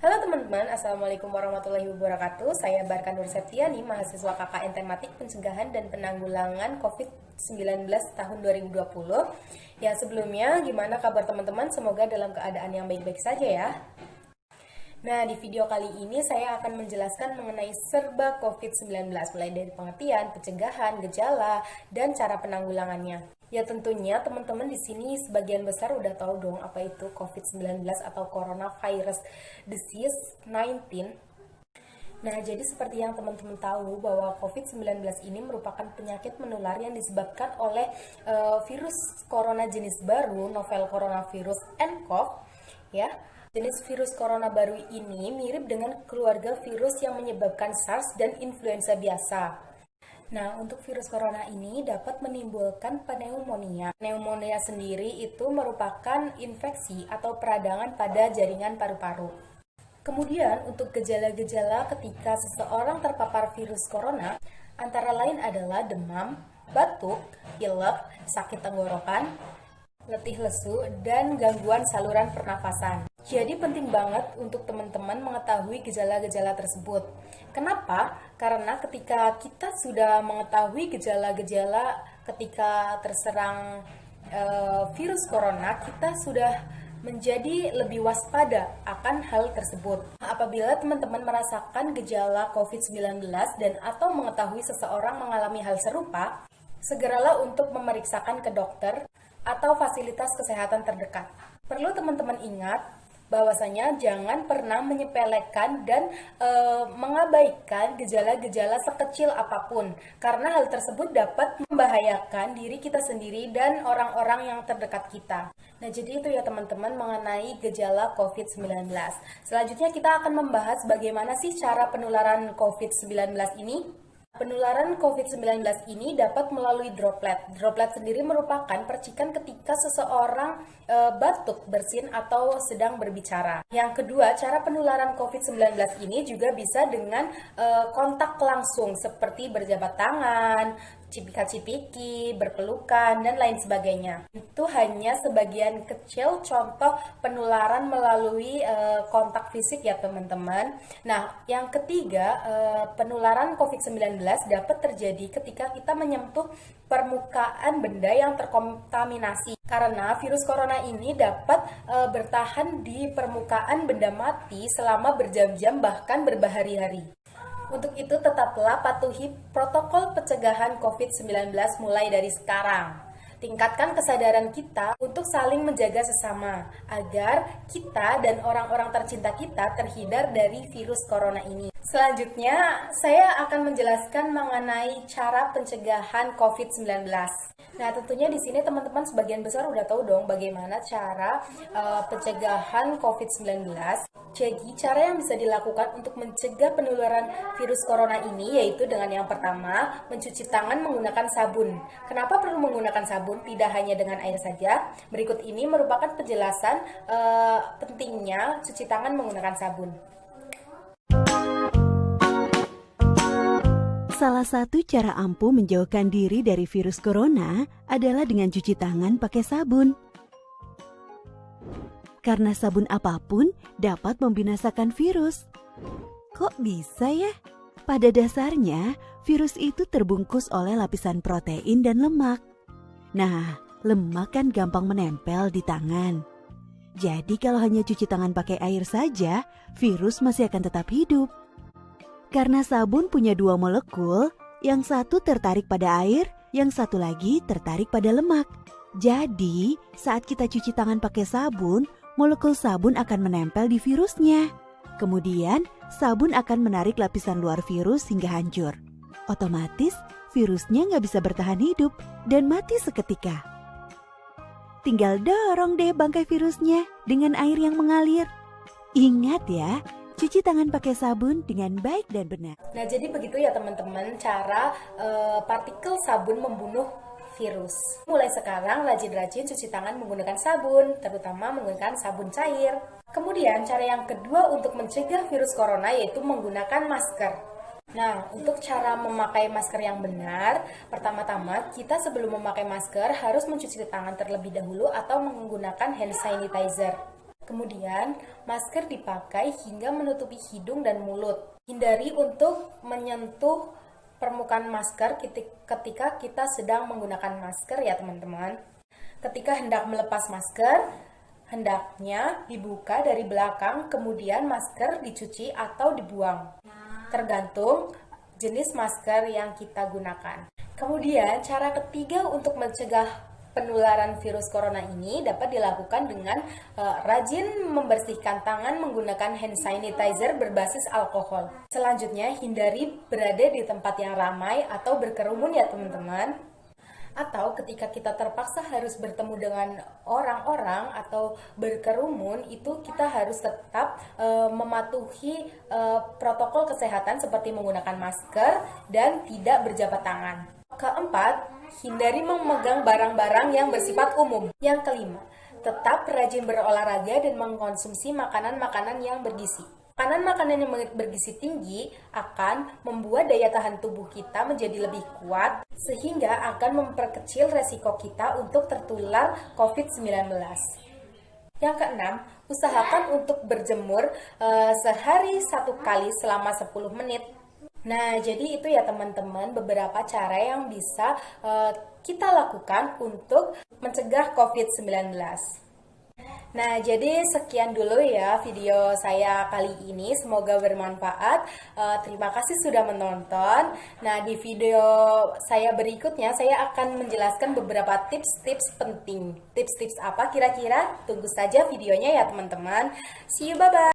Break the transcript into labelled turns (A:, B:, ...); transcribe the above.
A: Halo teman-teman, Assalamualaikum warahmatullahi wabarakatuh. Saya Barkan Nur Septiani, mahasiswa KKN Tematik Pencegahan dan Penanggulangan COVID-19 tahun 2020. Ya, sebelumnya gimana kabar teman-teman? Semoga dalam keadaan yang baik-baik saja ya. Nah, di video kali ini saya akan menjelaskan mengenai serba COVID-19, mulai dari pengertian, pencegahan, gejala, dan cara penanggulangannya. Ya tentunya teman-teman di sini sebagian besar udah tahu dong apa itu COVID-19 atau Coronavirus Disease 19. Nah, jadi seperti yang teman-teman tahu bahwa COVID-19 ini merupakan penyakit menular yang disebabkan oleh virus corona jenis baru, novel coronavirus nCoV, ya. Jenis virus corona baru ini mirip dengan keluarga virus yang menyebabkan SARS dan influenza biasa. Nah, untuk virus corona ini dapat menimbulkan pneumonia. Pneumonia sendiri itu merupakan infeksi atau peradangan pada jaringan paru-paru. Kemudian, untuk gejala-gejala ketika seseorang terpapar virus corona, antara lain adalah demam, batuk, pilek, sakit tenggorokan, letih lesu, dan gangguan saluran pernafasan. Jadi penting banget untuk teman-teman mengetahui gejala-gejala tersebut. Kenapa? Karena ketika kita sudah mengetahui gejala-gejala ketika terserang virus corona, kita sudah menjadi lebih waspada akan hal tersebut. Apabila teman-teman merasakan gejala COVID-19 dan atau mengetahui seseorang mengalami hal serupa, segeralah untuk memeriksakan ke dokter atau fasilitas kesehatan terdekat. Perlu teman-teman ingat bahwasanya jangan pernah menyepelekan dan mengabaikan gejala-gejala sekecil apapun, karena hal tersebut dapat membahayakan diri kita sendiri dan orang-orang yang terdekat kita. Nah, jadi itu ya teman-teman mengenai gejala COVID-19. Selanjutnya kita akan membahas bagaimana sih cara penularan COVID-19 ini. Penularan COVID-19 ini dapat melalui droplet. Droplet sendiri merupakan percikan ketika seseorang batuk, bersin, atau sedang berbicara. Yang kedua, cara penularan COVID-19 ini juga bisa dengan kontak langsung seperti berjabat tangan, cipika-cipiki, berpelukan, dan lain sebagainya. Itu hanya sebagian kecil contoh penularan melalui kontak fisik ya teman-teman. Nah, yang ketiga, penularan COVID-19 dapat terjadi ketika kita menyentuh permukaan benda yang terkontaminasi. Karena virus corona ini dapat bertahan di permukaan benda mati selama berjam-jam bahkan berbahari-hari. Untuk itu tetaplah patuhi protokol pencegahan COVID-19 mulai dari sekarang. Tingkatkan kesadaran kita untuk saling menjaga sesama agar kita dan orang-orang tercinta kita terhindar dari virus corona ini. Selanjutnya, saya akan menjelaskan mengenai cara pencegahan COVID-19. Nah, tentunya di sini teman-teman sebagian besar udah tahu dong bagaimana cara pencegahan COVID-19. Jadi, cara yang bisa dilakukan untuk mencegah penularan virus corona ini yaitu dengan yang pertama, mencuci tangan menggunakan sabun. Kenapa perlu menggunakan sabun? Tidak hanya dengan air saja. Berikut ini merupakan penjelasan pentingnya cuci tangan menggunakan sabun.
B: Salah satu cara ampuh menjauhkan diri dari virus corona adalah dengan cuci tangan pakai sabun. Karena sabun apapun dapat membinasakan virus. Kok bisa ya? Pada dasarnya, virus itu terbungkus oleh lapisan protein dan lemak. Nah, lemak kan gampang menempel di tangan. Jadi kalau hanya cuci tangan pakai air saja, virus masih akan tetap hidup. Karena sabun punya dua molekul, yang satu tertarik pada air, yang satu lagi tertarik pada lemak. Jadi, saat kita cuci tangan pakai sabun, molekul sabun akan menempel di virusnya. Kemudian, sabun akan menarik lapisan luar virus hingga hancur. Otomatis, virusnya nggak bisa bertahan hidup dan mati seketika. Tinggal dorong deh bangkai virusnya dengan air yang mengalir. Ingat ya, cuci tangan pakai sabun dengan baik dan benar.
A: Nah, jadi begitu ya teman-teman cara partikel sabun membunuh virus. Mulai sekarang rajin-rajin cuci tangan menggunakan sabun, terutama menggunakan sabun cair. Kemudian cara yang kedua untuk mencegah virus corona yaitu menggunakan masker. Nah, untuk cara memakai masker yang benar, pertama-tama kita sebelum memakai masker harus mencuci tangan terlebih dahulu atau menggunakan hand sanitizer. Kemudian, masker dipakai hingga menutupi hidung dan mulut. Hindari untuk menyentuh permukaan masker ketika kita sedang menggunakan masker ya teman-teman. Ketika hendak melepas masker, hendaknya dibuka dari belakang, kemudian masker dicuci atau dibuang. Tergantung jenis masker yang kita gunakan. Kemudian, cara ketiga untuk mencegah penularan virus corona ini dapat dilakukan dengan rajin membersihkan tangan menggunakan hand sanitizer berbasis alkohol. Selanjutnya, hindari berada di tempat yang ramai atau berkerumun ya teman-teman. Atau ketika kita terpaksa harus bertemu dengan orang-orang atau berkerumun, itu kita harus tetap mematuhi protokol kesehatan seperti menggunakan masker dan tidak berjabat tangan. Keempat, hindari memegang barang-barang yang bersifat umum. Yang kelima, tetap rajin berolahraga dan mengkonsumsi makanan-makanan yang bergizi. Makanan-makanan yang bergizi tinggi akan membuat daya tahan tubuh kita menjadi lebih kuat, sehingga akan memperkecil resiko kita untuk tertular COVID-19. Yang keenam, usahakan untuk berjemur sehari 1 kali selama 10 menit. Nah, jadi itu ya teman-teman beberapa cara yang bisa kita lakukan untuk mencegah COVID-19. Nah, jadi sekian dulu ya video saya kali ini. Semoga bermanfaat. Terima kasih sudah menonton. Nah, di video saya berikutnya saya akan menjelaskan beberapa tips-tips penting. Tips-tips apa kira-kira? Tunggu saja videonya ya teman-teman. See you, bye-bye.